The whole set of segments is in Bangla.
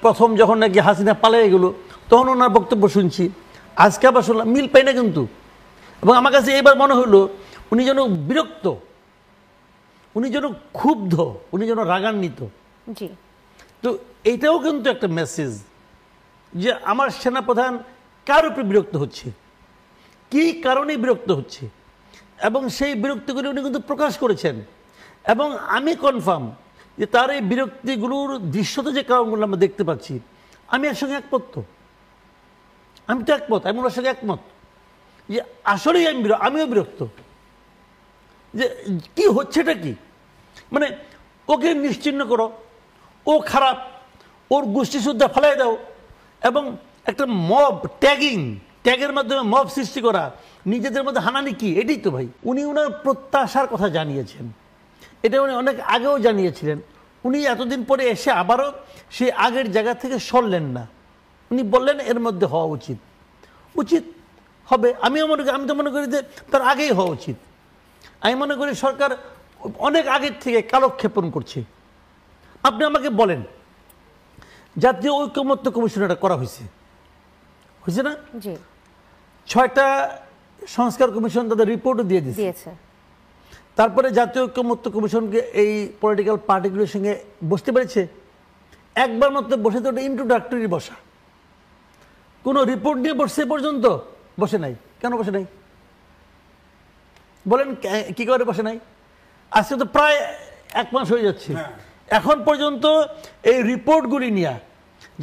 প্রথম যখন নাকি হাসিনা পালিয়ে গেল তখন ওনার বক্তব্য শুনছি, আজকে আবার শুনলাম, মিল পাই না কিন্তু। এবং আমার কাছে এবার মনে হলো উনি যেন বিরক্ত, উনি যেন ক্ষুব্ধ, উনি যেন রাগান্বিত। জি। তো এইটাও কিন্তু একটা মেসেজ যে আমার সেনাপ্রধান কার উপরে বিরক্ত হচ্ছে, কি কারণে বিরক্ত হচ্ছে, এবং সেই বিরক্তিগুলি উনি কিন্তু প্রকাশ করেছেন। এবং আমি কনফার্ম যে তার এই বিরক্তিগুলোর দৃশ্যত যে কারণগুলো আমরা দেখতে পাচ্ছি, আমি এর সঙ্গে একমত। আমি তো একমত, আমি ওনার সঙ্গে একমত যে আসলেই আমিও বিরক্ত যে কি হচ্ছেটা কি। মানে ওকে নিশ্চিহ্ন করো, ও খারাপ, ওর গোষ্ঠী শুদ্ধা ফেলাই দাও, এবং একটা মব ট্যাগের মাধ্যমে মব সৃষ্টি করা, নিজেদের মধ্যে হানানি কি, এটাই তো ভাই। উনি ওনার প্রত্যাশার কথা জানিয়েছেন, এটা উনি অনেক আগেও জানিয়েছিলেন। উনি এতদিন পরে এসে আবারও সেই আগের জায়গা থেকে সরলেন না। উনি বললেন এর মধ্যে হওয়া উচিত হবে। আমি তো মনে করি যে তার আগেই হওয়া উচিত। আমি মনে করি সরকার অনেক আগের থেকে কালক্ষেপণ করছে। আপনি আমাকে বলেন, জাতীয় ঐকমত্য কমিশন এটা করা হয়েছে না? 6টা সংস্কার কমিশন তাদের রিপোর্টও দিয়ে দিয়েছে। তারপরে জাতীয় ঐকমত্য কমিশনকে এই পলিটিক্যাল পার্টিগুলোর সঙ্গে বসতে পেরেছে? একবার মাত্র বসে, তো ওটা ইন্ট্রোডাক্টরি বসা, কোনো রিপোর্ট নিয়ে বসে পর্যন্ত বসে নাই। কেন বসে নাই বলেন, কি করে বসে নাই? আজকে তো প্রায় 1 মাস হয়ে যাচ্ছে, এখন পর্যন্ত এই রিপোর্টগুলি নিয়ে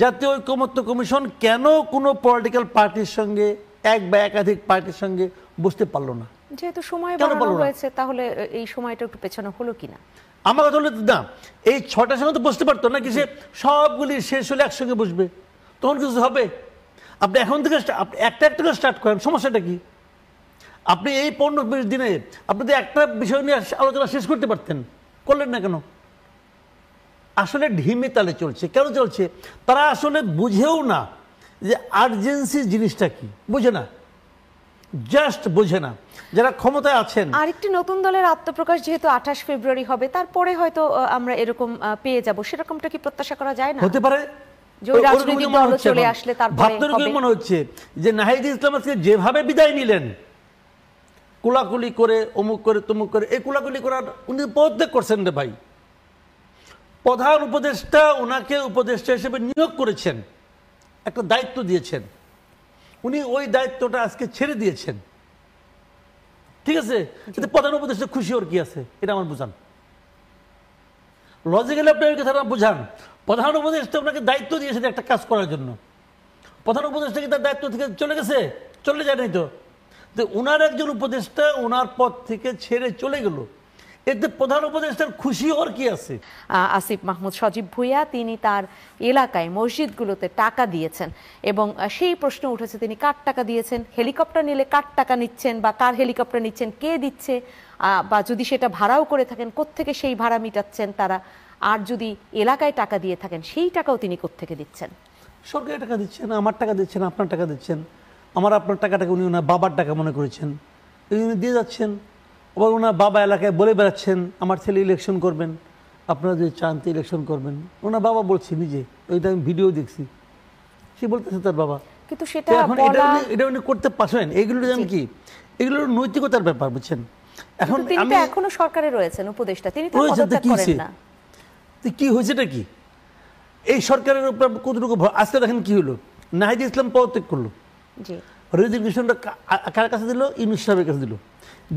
জাতীয় ঐকমত্য কমিশন কেন কোনো পলিটিক্যাল পার্টির সঙ্গে, এক বা একাধিক পার্টির সঙ্গে বসতে পারলো না? যেহেতু সময় বাড়ানো হয়েছে, তাহলে এই সময়টা একটু পেছানো হলো কিনা? আমার কথা হলো না, এই 6টার সঙ্গে তো বসতে পারতো না, কি সে সবগুলি শেষ হলে একসঙ্গে বসবে? তখন কিছু হবে? আপনি এখন থেকে একটা করে স্টার্ট করেন, সমস্যাটা কি? আপনি এই 15-20 দিনে আপনি তো একটা বিষয় নিয়ে আলোচনা শেষ করতে পারতেন, করলেন না কেন? আসলে ঢিমে তালে চলছে। কেন চলছে? তারা আসলে বুঝেও না যে আর্জেন্সি জিনিসটা কি, বুঝে না, জাস্ট বোঝে না যারা ক্ষমতায় আছেন। আরেকটি নতুন দলের আত্মপ্রকাশ যেহেতু 28 ফেব্রুয়ারি হবে, তারপরে হয়তো আমরা এরকম পেয়ে যাব, সেরকমটা কি প্রত্যাশা করা যায় না? হতে পারে। চলে আসলে তারপরে মনে হচ্ছে যে নাহিদ ইসলাম আজকে যেভাবে বিদায় নিলেন, কোলাকুলি করে, অমুক করে, তমুক করে, এই কোলাকুলি করার উনি পদত্যাগ করছেন রে ভাই। প্রধান উপদেষ্টা ওনাকে উপদেষ্টা হিসেবে নিয়োগ করেছেন, একটা দায়িত্ব দিয়েছেন, উনি ওই দায়িত্বটা আজকে ছেড়ে দিয়েছেন। ঠিক আছে, কিন্তু প্রধান উপদেষ্টা খুশি ওর কি আছে, এটা আমার বুঝান। লজিক্যালি আপনি ওই কথাটা বুঝান। প্রধান উপদেষ্টা ওনাকে দায়িত্ব দিয়েছেন একটা কাজ করার জন্য। প্রধান উপদেষ্টা কি তার দায়িত্ব থেকে চলে গেছে? চলে যায় নাই তো। ওনার একজন উপদেষ্টা ওনার পদ থেকে ছেড়ে চলে গেল, এতে প্রধান উপদেষ্টার খুশি ওর কি আছে? আসিফ মাহমুদ সজীব ভুঁইয়া তিনি তার এলাকায় মসজিদগুলোতে টাকা দিয়েছেন, এবং সেই প্রশ্ন উঠেছে তিনি কার টাকা দিয়েছেন, হেলিকপ্টার নিলে কার টাকা নিচ্ছেন, বা কার হেলিকপ্টার নিচ্ছেন, কে দিচ্ছে, বা যদি সেটা ভাড়াও করে থাকেন কোত্থেকে সেই ভাড়া মিটাচ্ছেন তারা, আর যদি এলাকায় টাকা দিয়ে থাকেন সেই টাকাও তিনি কোত্থেকে দিচ্ছেন? সরকারি টাকা দিচ্ছেন, আমার টাকা দিচ্ছেন, আপনার টাকা দিচ্ছেন। আপনার টাকাটাকে উনি ওনার বাবার টাকা মনে করেছেন, উনি দিয়ে যাচ্ছেন। আবার ওনার বাবা এলাকায় বলে বেড়াচ্ছেন আমার ছেলে ইলেকশন করবেন, আপনারা যদি চান তো ইলেকশন করবেন। ওনার বাবা বলছে নিজে, ওইটা আমি ভিডিও দেখছি, সে বলতেছে তার বাবা। কিন্তু সেটা এটা উনি করতে পারছেন। এইগুলো জানেন কি, এগুলো নৈতিকতার ব্যাপার, বুঝছেন? এখন তিনি এখনো সরকারে রয়েছেন উপদেষ্টা, তিনি তো পদত্যাগ করেন না। কি হয়েছেটা কি এই সরকারের উপর কতটুকু? আজকে দেখেন কি হলো, নাহিদ ইসলাম পদত্যাগ করলো, রেজিগনেশনটা কার কাছে দিল? ইউনূস সাহেবের কাছে দিল।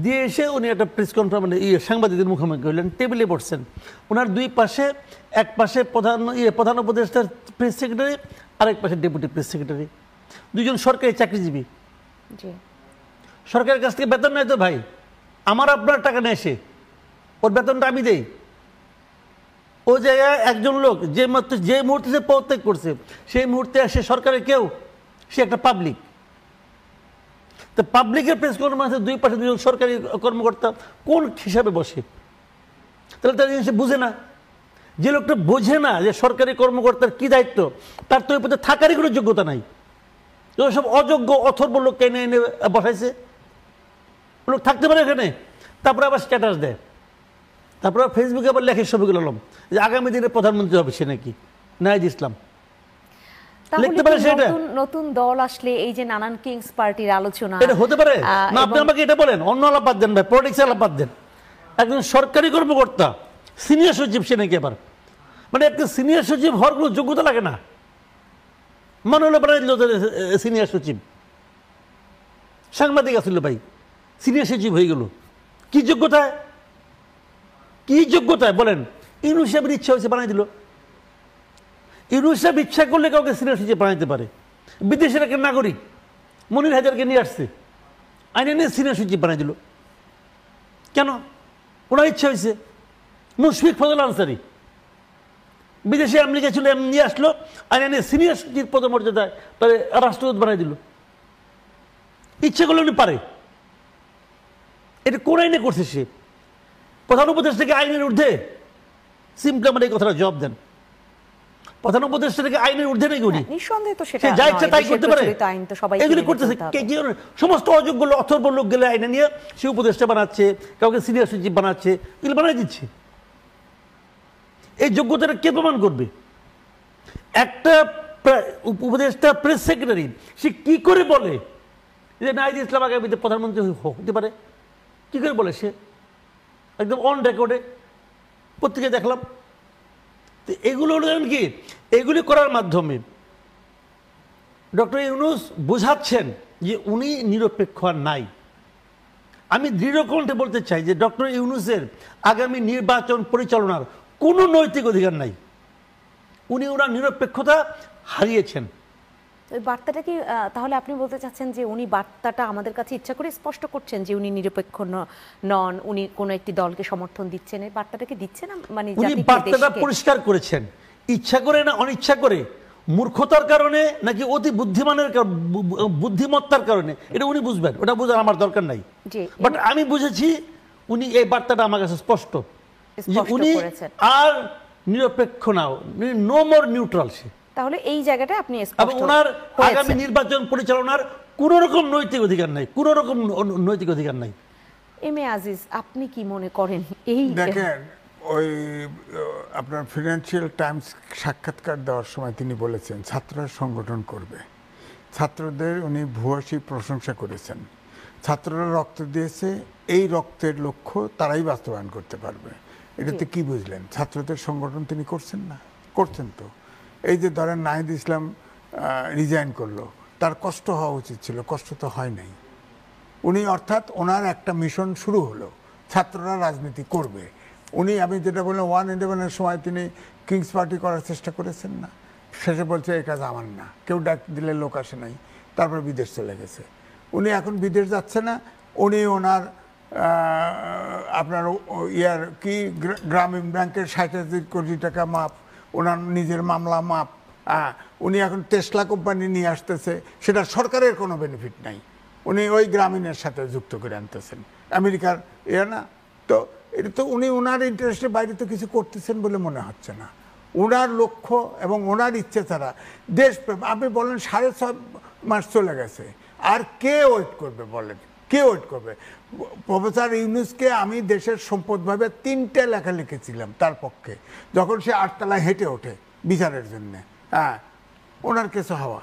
দিয়ে এসে উনি একটা প্রেস কনফারেন্স সাংবাদিকদের মুখোমুখি হলেন, টেবিলে বসছেন। ওনার দুই পাশে, এক পাশে প্রধান উপদেষ্টার প্রেস সেক্রেটারি, আরেক পাশে ডেপুটি প্রেস সেক্রেটারি, দুজন সরকারি চাকরিজীবী। সরকারের কাছ থেকে বেতন নেয় তো ভাই, আমার আপনার টাকা নেয় সে, ওর বেতনটা আমি দেই। ও জায়গায় একজন লোক যে মুহূর্তে সে পদত্যাগ করছে, সেই মুহূর্তে সে সরকারের কেউ, সে একটা পাবলিক। তো পাবলিকের প্রেস কনফারেন্সে দুই পাশে দুজন সরকারি কর্মকর্তা কোন হিসাবে বসে? তাহলে তার জিনিস বুঝে না। যে লোকটা বোঝে না যে সরকারি কর্মকর্তার কি দায়িত্ব, তার তো ওই পথে থাকারই কোনো যোগ্যতা নাই। সব অযোগ্য অথর্ব লোককে এনে এনে বসাইছে, লোক থাকতে পারে এখানে। তারপরে আবার স্ট্যাটাস দেয়, তারপরে ফেসবুকে আবার লেখে শফিকুল আলম যে আগামী দিনে প্রধানমন্ত্রী হবে সে নাকি, নাহিদ ইসলাম। তাহলে লিখতে পারে কি সেটা? নতুন দল আসলে এই যে নানান কিংস পার্টির আলোচনা এটা হতে পারে না? আপনি এবং আমাকে এটা বলেন, অন্য আলাপাত দেন ভাই, পলিটিক্স আলাপাত দেন। একজন সরকারি কর্মকর্তা সিনিয়র সচিব, সে নাকি আবার মানে একটা সিনিয়র সচিব হওয়ার কোনো যোগ্যতা লাগে না, মনে হলো বানাই দিল সিনিয়র সচিব। সাংবাদিক আসছিল ভাই, সিনিয়র সচিব হয়ে গেল, কি যোগ্যতায়? কি যোগ্যতায় বলেন? ইউনূস সাহেবের ইচ্ছা হয়েছে বানাই দিল। ইউনূস সাহেব ইচ্ছা করলে কাউকে সিনিয়র সচিব বানাইতে পারে। বিদেশের একটা নাগরিক মনির হায়দারকে নিয়ে আসছে, আইনে নিয়ে সিনিয়র সচিব বানাই দিল। কেন? ওনার ইচ্ছা হয়েছে। মুশফিক ফজল আনসারি বিদেশে আমেরিকা ছিল, এমনি নিয়ে আসলো, আইনে নিয়ে সিনিয়র সচিব পদমর্যাদায় তাহলে রাষ্ট্রদূত বানাই দিল। ইচ্ছে করলে উনি পারে। এটা কোন আইনে করছে সে? প্রধান উপদেষ্টাকে আইনের ঊর্ধ্বে? সিম্পলি আমার এই কথাটা জবাব দেন। প্রধান উপদেষ্টাকে আইনের ঊর্ধ্বে নাকি উনি? নিঃসন্দেহে তো সেটা সে যা ইচ্ছা নয়, তাই দেশের করতে পারে। প্রচলিত আইন তো সবাইকে এগুলি মেনে করতেছে চলতে হবে। কি জন্য? সমস্ত অযোগ্য অথর্ব লোক গেলে আইনে নিয়ে সে উপদেষ্টা বানাচ্ছে, কাউকে সিনিয়র সচিব বানাচ্ছে, এগুলো বানাই দিচ্ছে। এই যোগ্যতাটা কে প্রমাণ করবে? একটা উপদেষ্টা প্রেস সেক্রেটারি সে কি করে বলে যে নাহিদ ইসলাম আগামীতে প্রধানমন্ত্রী হতে পারে? কি করে বলে সে? একদম অন রেকর্ডে পত্রিকায় দেখলাম। তো এগুলো হলো কি, এগুলি করার মাধ্যমে ডক্টর ইউনূস বোঝাচ্ছেন যে উনি নিরপেক্ষ আর নাই। আমি দৃঢ় কণ্ঠে বলতে চাই যে ডক্টর ইউনূসের আগামী নির্বাচন পরিচালনার কোনো নৈতিক অধিকার নাই। উনি ওনার নিরপেক্ষতা হারিয়েছেন। ওই বার্তাটা কি তাহলে আপনি বলতে চাচ্ছেন যে উনি বার্তাটা আমাদের কাছে ইচ্ছা করে স্পষ্ট করছেন যে উনি নিরপেক্ষ নন, উনি কোনো একটি দলকে সমর্থন দিচ্ছেন, এই বার্তাটা কি দিচ্ছেন? মানে উনি জাতিকে, বার্তাটা দেশকে? পরিষ্কার করেছেন। ইচ্ছা করে না অনিচ্ছা করে, মূর্খতার কারণে নাকি অতি বুদ্ধিমানের বুদ্ধিমত্তার কারণে, এটা উনি বুঝবেন, ওটা বোঝার আমার দরকার নাই। জি, বাট আমি বুঝেছি উনি এই বার্তাটা আমার কাছে স্পষ্ট যে স্পষ্ট উনি করেছেন। আর নিরপেক্ষ না, নো মোর নিউট্রাল সে। তাহলে এই জায়গাটা আপনি এবং স্পষ্ট ওনার হয়েছেন। আগামী নির্বাচন পরিচালনার কোন রকম নৈতিক অধিকার নাই, কোন রকম নৈতিক অধিকার নাই। এম এ আজিজ, আপনি কি মনে করেন? এই দেখেন, ওই আপনার ফিনান্সিয়াল টাইমস সাক্ষাৎকার দেওয়ার সময় তিনি বলেছেন ছাত্ররা সংগঠন করবে। ছাত্রদের উনি ভূয়সী প্রশংসা করেছেন। ছাত্ররা রক্ত দিয়েছে, এই রক্তের লক্ষ্য তারাই বাস্তবায়ন করতে পারবে। এটাতে কি বুঝলেন? ছাত্রদের সংগঠন তিনি করছেন না? করছেন তো। এই যে ধরেন নাহিদ ইসলাম রিজাইন করলো, তার কষ্ট হওয়া উচিত ছিল, কষ্ট তো হয় নাই। উনি অর্থাৎ ওনার একটা মিশন শুরু হলো, ছাত্ররা রাজনীতি করবে। উনি, আমি যেটা বললাম, 111-এর সময় তিনি কিংস পার্টি করার চেষ্টা করেছেন না? শেষে বলছে এই কাজ আমার না, কেউ ডাক দিলে লোক আসে নাই, তারপর বিদেশ চলে গেছে। উনি এখন বিদেশ যাচ্ছে না, উনি ওনার আপনার ইয়ার কি গ্রামীণ ব্যাংকের 67 কোটি টাকা মাপ, ওনার নিজের মামলা মাপ, উনি এখন টেসলা কোম্পানি নিয়ে আসতেছে, সেটা সরকারের কোনো বেনিফিট নাই, উনি ওই গ্রামীণের সাথে যুক্ত করে আনতেছেন, আমেরিকার ইয়ে না। তো এটা তো উনি ওনার ইন্টারেস্টের বাইরে তো কিছু করতেছেন বলে মনে হচ্ছে না। ওনার লক্ষ্য এবং ওনার ইচ্ছে ছাড়া দেশপ্রেম, আপনি বলেন 6.5 মাস চলে গেছে, আর কে ওয়েট করবে বলেন? কে ওয়েট করবে? প্রফেসর ইউনূসকে আমি দেশের সম্পদভাবে 3টে লেখা লিখেছিলাম তার পক্ষে, যখন সে 8 তলায় হেঁটে ওঠে বিচারের জন্যে। ওনার কিছু হওয়া